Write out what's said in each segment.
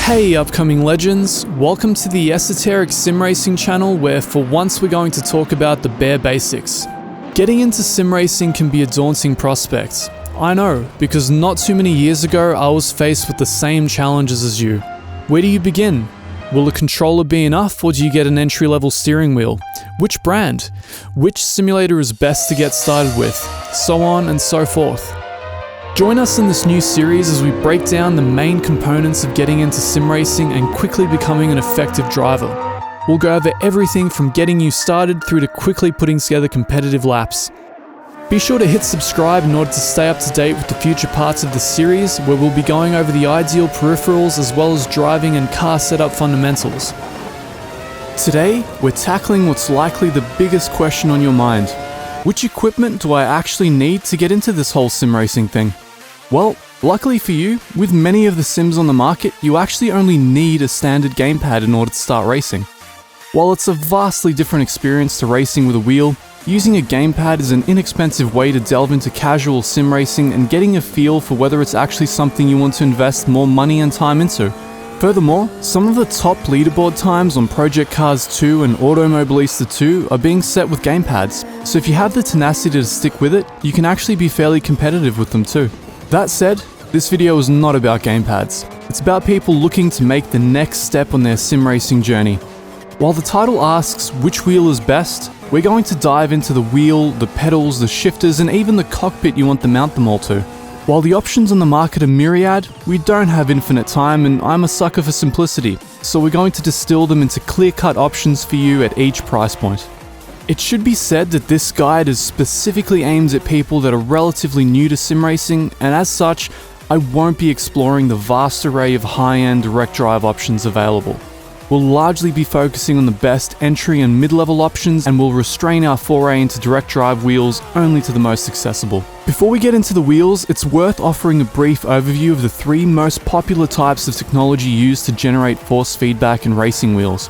Hey upcoming legends, welcome to the esoteric sim racing channel where for once we're going to talk about the bare basics. Getting into sim racing can be a daunting prospect. I know, because not too many years ago I was faced with the same challenges as you. Where do you begin? Will a controller be enough, or do you get an entry-level steering wheel? Which brand? Which simulator is best to get started with? So on and so forth. Join us in this new series as we break down the main components of getting into sim racing and quickly becoming an effective driver. We'll go over everything from getting you started through to quickly putting together competitive laps. Be sure to hit subscribe in order to stay up to date with the future parts of the series, where we'll be going over the ideal peripherals as well as driving and car setup fundamentals. Today, we're tackling what's likely the biggest question on your mind. Which equipment do I actually need to get into this whole sim racing thing? Well, luckily for you, with many of the sims on the market, you actually only need a standard gamepad in order to start racing. While it's a vastly different experience to racing with a wheel, using a gamepad is an inexpensive way to delve into casual sim racing and getting a feel for whether it's actually something you want to invest more money and time into. Furthermore, some of the top leaderboard times on Project Cars 2 and Automobilista 2 are being set with gamepads, so if you have the tenacity to stick with it, you can actually be fairly competitive with them too. That said, this video is not about gamepads. It's about people looking to make the next step on their sim racing journey. While the title asks which wheel is best, we're going to dive into the wheel, the pedals, the shifters, and even the cockpit you want to mount them all to. While the options on the market are myriad, we don't have infinite time, and I'm a sucker for simplicity, so we're going to distill them into clear-cut options for you at each price point. It should be said that this guide is specifically aimed at people that are relatively new to sim racing, and as such, I won't be exploring the vast array of high-end direct drive options available. We'll largely be focusing on the best entry and mid-level options, and we'll restrain our foray into direct drive wheels only to the most accessible. Before we get into the wheels, it's worth offering a brief overview of the three most popular types of technology used to generate force feedback in racing wheels.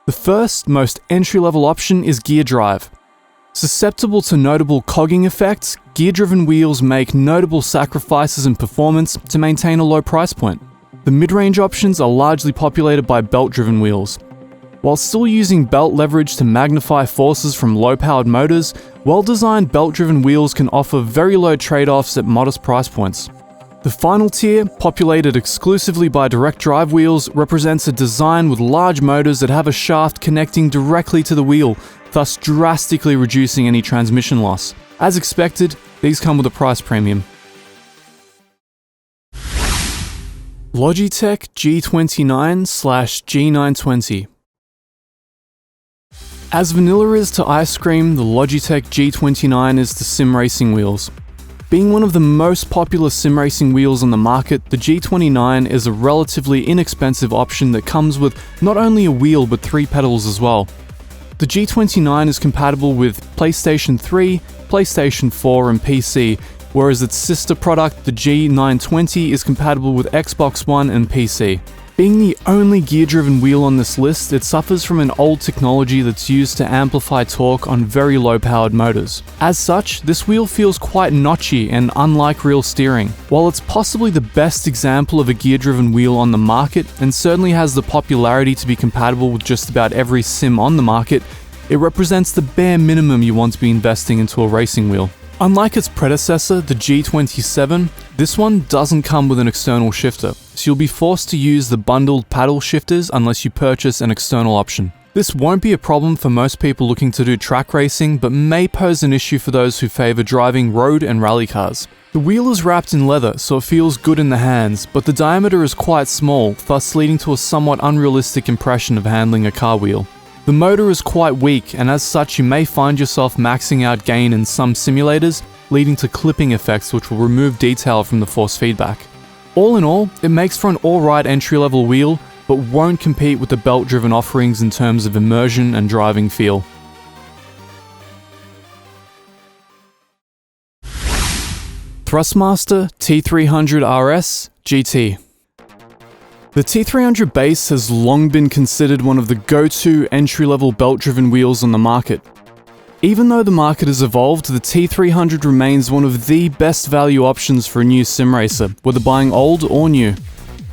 The first, most entry-level option is gear drive. Susceptible to notable cogging effects, gear-driven wheels make notable sacrifices in performance to maintain a low price point. The mid-range options are largely populated by belt-driven wheels. While still using belt leverage to magnify forces from low-powered motors, well-designed belt-driven wheels can offer very low trade-offs at modest price points. The final tier, populated exclusively by direct drive wheels, represents a design with large motors that have a shaft connecting directly to the wheel, thus drastically reducing any transmission loss. As expected, these come with a price premium. Logitech G29/G920. As vanilla is to ice cream, the Logitech G29 is to sim racing wheels. Being one of the most popular sim racing wheels on the market, the G29 is a relatively inexpensive option that comes with not only a wheel but 3 pedals as well. The G29 is compatible with PlayStation 3, PlayStation 4 and PC, whereas its sister product, the G920, is compatible with Xbox One and PC. Being the only gear-driven wheel on this list, it suffers from an old technology that's used to amplify torque on very low-powered motors. As such, this wheel feels quite notchy and unlike real steering. While it's possibly the best example of a gear-driven wheel on the market, and certainly has the popularity to be compatible with just about every sim on the market, it represents the bare minimum you want to be investing into a racing wheel. Unlike its predecessor, the G27, this one doesn't come with an external shifter, so you'll be forced to use the bundled paddle shifters unless you purchase an external option. This won't be a problem for most people looking to do track racing, but may pose an issue for those who favour driving road and rally cars. The wheel is wrapped in leather, so it feels good in the hands, but the diameter is quite small, thus leading to a somewhat unrealistic impression of handling a car wheel. The motor is quite weak, and as such you may find yourself maxing out gain in some simulators, leading to clipping effects which will remove detail from the force feedback. All in all, it makes for an alright entry-level wheel, but won't compete with the belt-driven offerings in terms of immersion and driving feel. Thrustmaster T300 GT. The T300 base has long been considered one of the go-to entry-level belt-driven wheels on the market. Even though the market has evolved, the T300 remains one of the best value options for a new sim racer, whether buying old or new.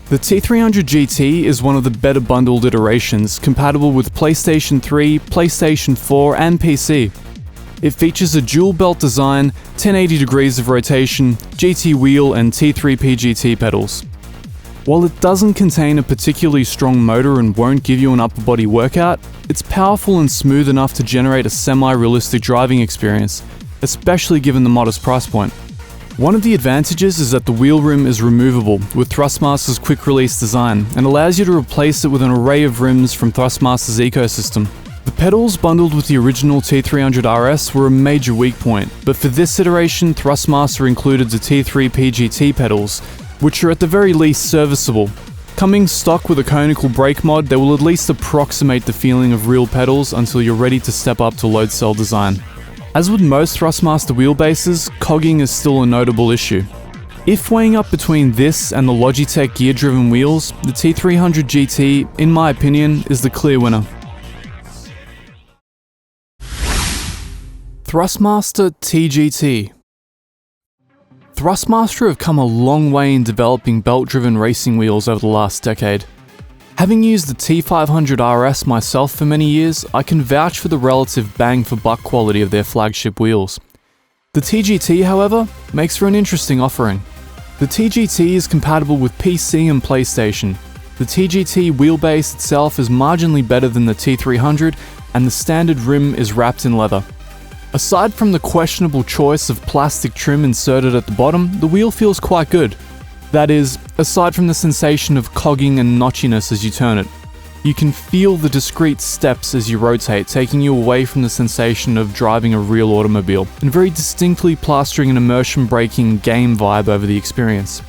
The T300 GT is one of the better bundled iterations, compatible with PlayStation 3, PlayStation 4 and PC. It features a dual belt design, 1080 degrees of rotation, GT wheel and T3 PGT pedals. While it doesn't contain a particularly strong motor and won't give you an upper body workout, it's powerful and smooth enough to generate a semi-realistic driving experience, especially given the modest price point. One of the advantages is that the wheel rim is removable with Thrustmaster's quick release design and allows you to replace it with an array of rims from Thrustmaster's ecosystem. The pedals bundled with the original T300 RS were a major weak point, but for this iteration Thrustmaster included the T3 PGT pedals, which are at the very least serviceable. Coming stock with a conical brake mod, they will at least approximate the feeling of real pedals until you're ready to step up to load cell design. As with most Thrustmaster wheelbases, cogging is still a notable issue. If weighing up between this and the Logitech gear-driven wheels, the T300 GT, in my opinion, is the clear winner. Thrustmaster T-GT. Thrustmaster have come a long way in developing belt-driven racing wheels over the last decade. Having used the T500 RS myself for many years, I can vouch for the relative bang-for-buck quality of their flagship wheels. The T-GT, however, makes for an interesting offering. The T-GT is compatible with PC and PlayStation. The T-GT wheelbase itself is marginally better than the T300, and the standard rim is wrapped in leather. Aside from the questionable choice of plastic trim inserted at the bottom, the wheel feels quite good. That is, aside from the sensation of cogging and notchiness as you turn it. You can feel the discrete steps as you rotate, taking you away from the sensation of driving a real automobile, and very distinctly plastering an immersion-breaking game vibe over the experience.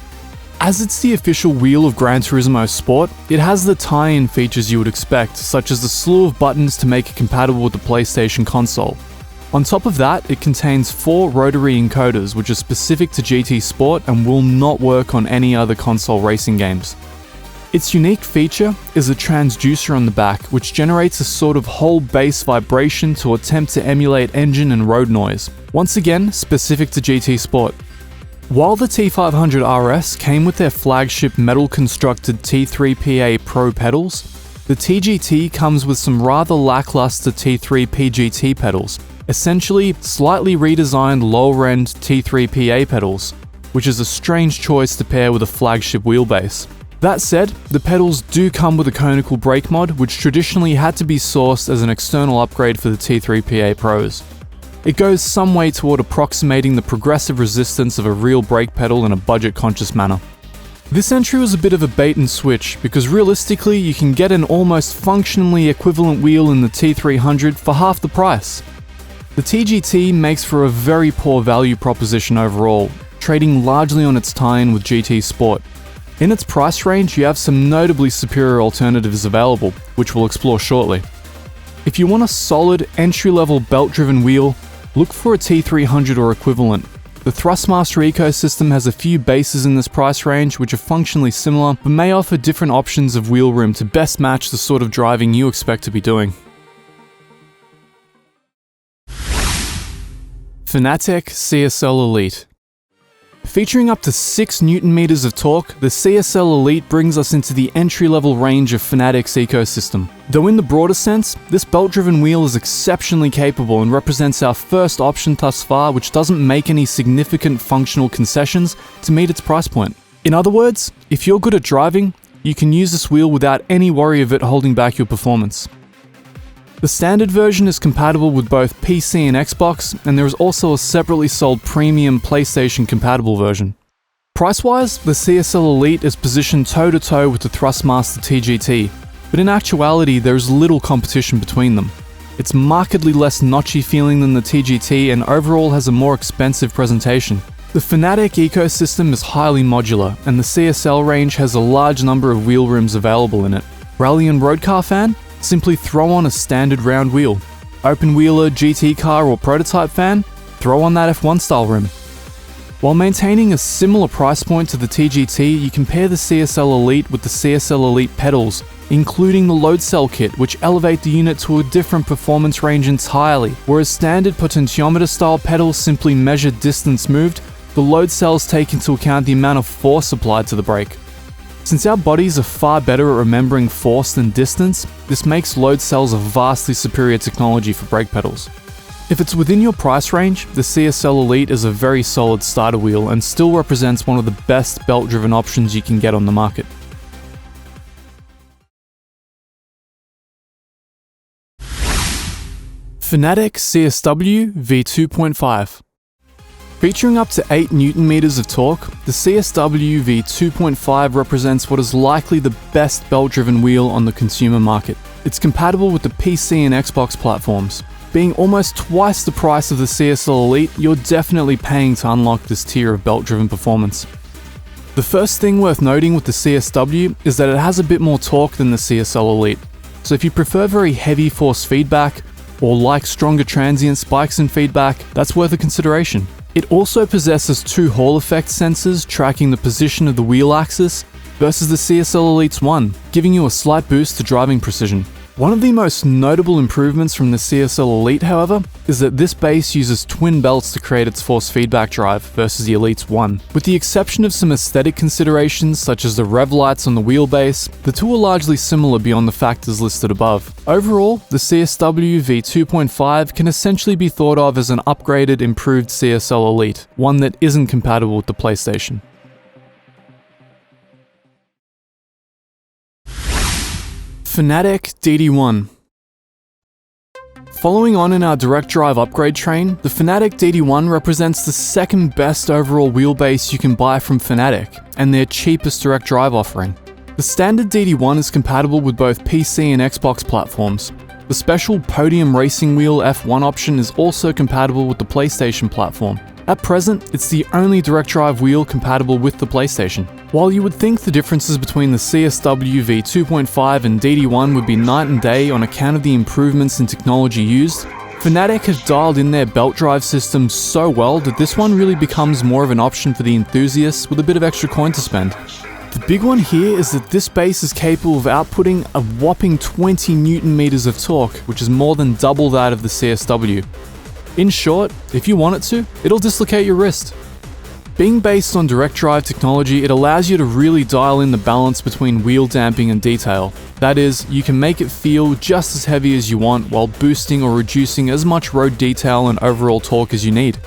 As it's the official wheel of Gran Turismo Sport, it has the tie-in features you would expect, such as the slew of buttons to make it compatible with the PlayStation console. On top of that, it contains 4 rotary encoders which are specific to GT Sport and will not work on any other console racing games. Its unique feature is a transducer on the back which generates a sort of whole bass vibration to attempt to emulate engine and road noise, once again specific to GT Sport. While the T500 RS came with their flagship metal constructed T3PA Pro pedals, the T-GT comes with some rather lackluster T3 PGT pedals. Essentially, slightly redesigned lower-end T3PA pedals, which is a strange choice to pair with a flagship wheelbase. That said, the pedals do come with a conical brake mod, which traditionally had to be sourced as an external upgrade for the T3PA Pros. It goes some way toward approximating the progressive resistance of a real brake pedal in a budget-conscious manner. This entry was a bit of a bait and switch, because realistically you can get an almost functionally equivalent wheel in the T300 for half the price. The T-GT makes for a very poor value proposition overall, trading largely on its tie-in with GT Sport. In its price range, you have some notably superior alternatives available, which we'll explore shortly. If you want a solid, entry-level belt-driven wheel, look for a T300 or equivalent. The Thrustmaster ecosystem has a few bases in this price range which are functionally similar, but may offer different options of wheel rim to best match the sort of driving you expect to be doing. Fanatec CSL Elite. Featuring up to 6 Nm of torque, the CSL Elite brings us into the entry-level range of Fanatic's ecosystem. Though in the broader sense, this belt-driven wheel is exceptionally capable and represents our first option thus far which doesn't make any significant functional concessions to meet its price point. In other words, if you're good at driving, you can use this wheel without any worry of it holding back your performance. The standard version is compatible with both PC and Xbox, and there is also a separately sold premium PlayStation compatible version. Price-wise, the CSL Elite is positioned toe-to-toe with the Thrustmaster T-GT, but in actuality there is little competition between them. It's markedly less notchy feeling than the T-GT and overall has a more expensive presentation. The Fanatic ecosystem is highly modular, and the CSL range has a large number of wheel rims available in it. Rally and road car fan? Simply throw on a standard round wheel. Open wheeler, GT car or prototype fan? Throw on that F1 style rim. While maintaining a similar price point to the T-GT, you can pair the CSL Elite with the CSL Elite pedals including the load cell kit, which elevate the unit to a different performance range entirely. Whereas standard potentiometer style pedals simply measure distance moved, the load cells take into account the amount of force applied to the brake. Since our bodies are far better at remembering force than distance, this makes load cells a vastly superior technology for brake pedals. If it's within your price range, the CSL Elite is a very solid starter wheel and still represents one of the best belt-driven options you can get on the market. Fanatic CSW V2.5. Featuring up to 8 Nm of torque, the CSW V2.5 represents what is likely the best belt-driven wheel on the consumer market. It's compatible with the PC and Xbox platforms. Being almost twice the price of the CSL Elite, you're definitely paying to unlock this tier of belt-driven performance. The first thing worth noting with the CSW is that it has a bit more torque than the CSL Elite. So if you prefer very heavy force feedback, or like stronger transient spikes in feedback, that's worth a consideration. It also possesses 2 Hall effect sensors tracking the position of the wheel axis versus the CSL Elite's one, giving you a slight boost to driving precision. One of the most notable improvements from the CSL Elite, however, is that this base uses twin belts to create its force feedback drive versus the Elite's one. With the exception of some aesthetic considerations such as the rev lights on the wheelbase, the two are largely similar beyond the factors listed above. Overall, the CSW V2.5 can essentially be thought of as an upgraded, improved CSL Elite, one that isn't compatible with the PlayStation. Fanatic DD1. Following on in our direct drive upgrade train, the Fanatic DD1 represents the second best overall wheelbase you can buy from Fanatic, and their cheapest direct drive offering. The standard DD1 is compatible with both PC and Xbox platforms. The special Podium Racing Wheel F1 option is also compatible with the PlayStation platform. At present, it's the only direct drive wheel compatible with the PlayStation. While you would think the differences between the CSW V2.5 and DD1 would be night and day on account of the improvements in technology used, Fanatic have dialed in their belt drive system so well that this one really becomes more of an option for the enthusiasts with a bit of extra coin to spend. The big one here is that this base is capable of outputting a whopping 20 Nm of torque, which is more than double that of the CSW. In short, if you want it to, it'll dislocate your wrist. Being based on direct drive technology, it allows you to really dial in the balance between wheel damping and detail. That is, you can make it feel just as heavy as you want while boosting or reducing as much road detail and overall torque as you need.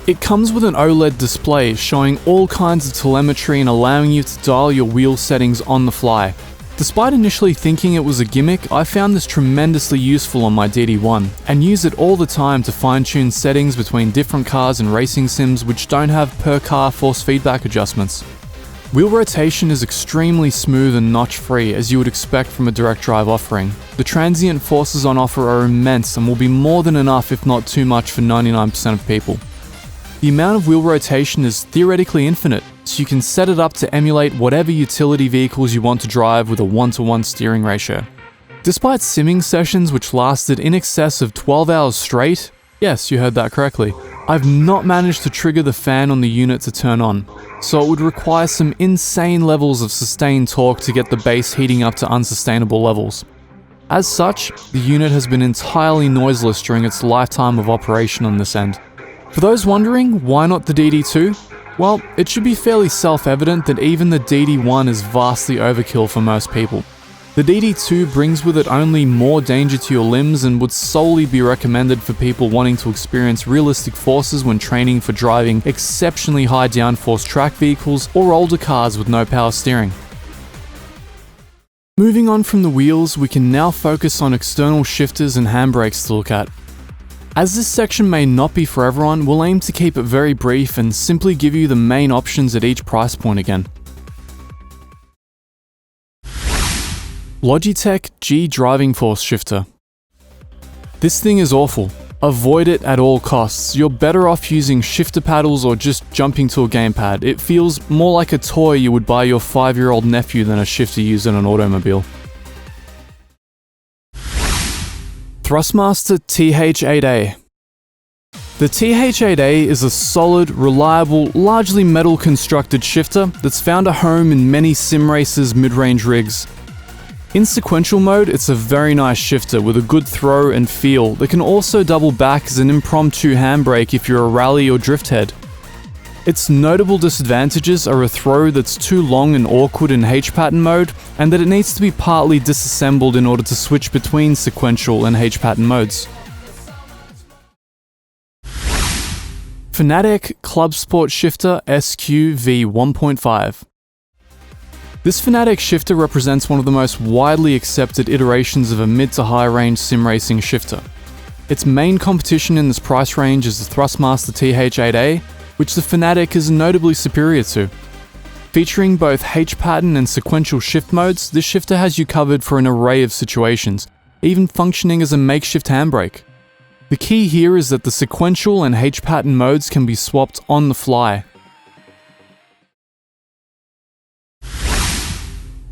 It comes with an OLED display showing all kinds of telemetry and allowing you to dial your wheel settings on the fly. Despite initially thinking it was a gimmick, I found this tremendously useful on my DD1, and use it all the time to fine-tune settings between different cars and racing sims which don't have per-car force feedback adjustments. Wheel rotation is extremely smooth and notch-free, as you would expect from a direct drive offering. The transient forces on offer are immense and will be more than enough, if not too much, for 99% of people. The amount of wheel rotation is theoretically infinite, so you can set it up to emulate whatever utility vehicles you want to drive with a 1-to-1 steering ratio. Despite simming sessions which lasted in excess of 12 hours straight, yes, you heard that correctly, I've not managed to trigger the fan on the unit to turn on, so it would require some insane levels of sustained torque to get the base heating up to unsustainable levels. As such, the unit has been entirely noiseless during its lifetime of operation on this end. For those wondering, why not the DD2? Well, it should be fairly self-evident that even the DD1 is vastly overkill for most people. The DD2 brings with it only more danger to your limbs and would solely be recommended for people wanting to experience realistic forces when training for driving exceptionally high downforce track vehicles or older cars with no power steering. Moving on from the wheels, we can now focus on external shifters and handbrakes to look at. As this section may not be for everyone, we'll aim to keep it very brief and simply give you the main options at each price point again. Logitech G driving force shifter. This thing is awful. Avoid it at all costs. You're better off using shifter paddles or just jumping to a gamepad. It feels more like a toy you would buy your 5-year-old nephew than a shifter used in an automobile. Thrustmaster TH8A. The TH8A is a solid, reliable, largely metal constructed shifter that's found a home in many sim racers' mid-range rigs. In sequential mode, it's a very nice shifter with a good throw and feel that can also double back as an impromptu handbrake if you're a rally or drift head. Its notable disadvantages are a throw that's too long and awkward in H-pattern mode, and that it needs to be partly disassembled in order to switch between sequential and H-pattern modes. Fanatic Club Sport Shifter SQ V1.5. This Fanatic shifter represents one of the most widely accepted iterations of a mid to high range sim racing shifter. Its main competition in this price range is the Thrustmaster TH8A, which the Fanatic is notably superior to. Featuring both H-pattern and sequential shift modes, this shifter has you covered for an array of situations, even functioning as a makeshift handbrake. The key here is that the sequential and H-pattern modes can be swapped on the fly.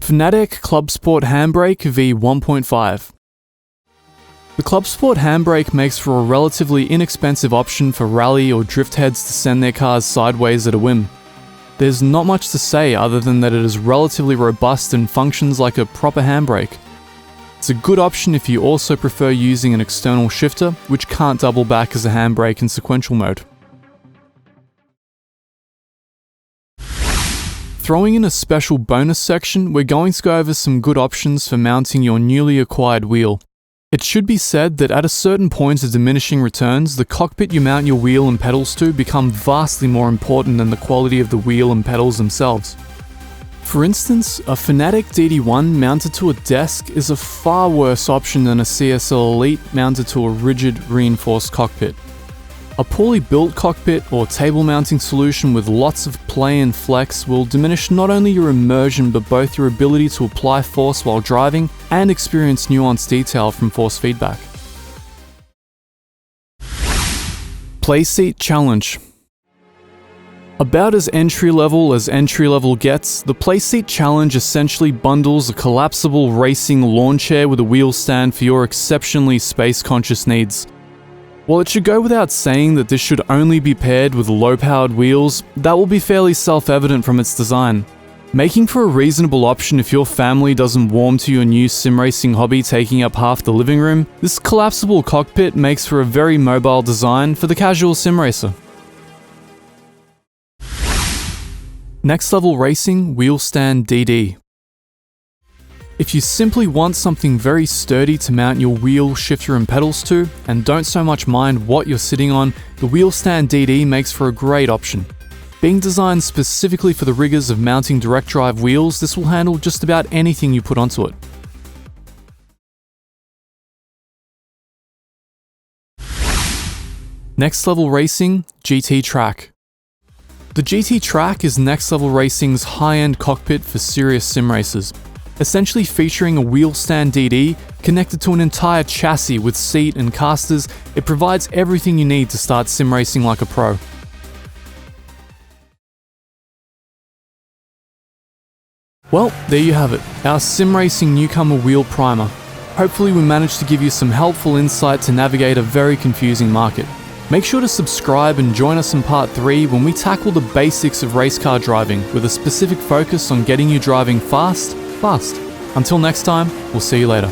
Fanatic Club Sport Handbrake V1.5. The Club Sport handbrake makes for a relatively inexpensive option for rally or drift heads to send their cars sideways at a whim. There's not much to say other than that it is relatively robust and functions like a proper handbrake. It's a good option if you also prefer using an external shifter, which can't double back as a handbrake in sequential mode. Throwing in a special bonus section, we're going to go over some good options for mounting your newly acquired wheel. It should be said that at a certain point of diminishing returns, the cockpit you mount your wheel and pedals to become vastly more important than the quality of the wheel and pedals themselves. For instance, a Fanatic DD1 mounted to a desk is a far worse option than a CSL Elite mounted to a rigid, reinforced cockpit. A poorly built cockpit or table mounting solution with lots of play and flex will diminish not only your immersion but both your ability to apply force while driving and experience nuanced detail from force feedback. Playseat Challenge. About as entry-level gets, the Playseat Challenge essentially bundles a collapsible racing lawn chair with a wheel stand for your exceptionally space-conscious needs. While it should go without saying that this should only be paired with low-powered wheels, that will be fairly self-evident from its design. Making for a reasonable option if your family doesn't warm to your new sim racing hobby taking up half the living room, this collapsible cockpit makes for a very mobile design for the casual sim racer. Next Level Racing Wheel Stand DD. If you simply want something very sturdy to mount your wheel, shifter and pedals to, and don't so much mind what you're sitting on, the Wheel Stand DD makes for a great option. Being designed specifically for the rigors of mounting direct drive wheels, this will handle just about anything you put onto it. Next Level Racing GT Track. The GT Track is Next Level Racing's high-end cockpit for serious sim racers. Essentially featuring a wheel stand DD connected to an entire chassis with seat and casters, it provides everything you need to start sim racing like a pro. Well, there you have it, our sim racing newcomer wheel primer. Hopefully we managed to give you some helpful insight to navigate a very confusing market. Make sure to subscribe and join us in part 3 when we tackle the basics of race car driving with a specific focus on getting you driving fast. Until next time, we'll see you later.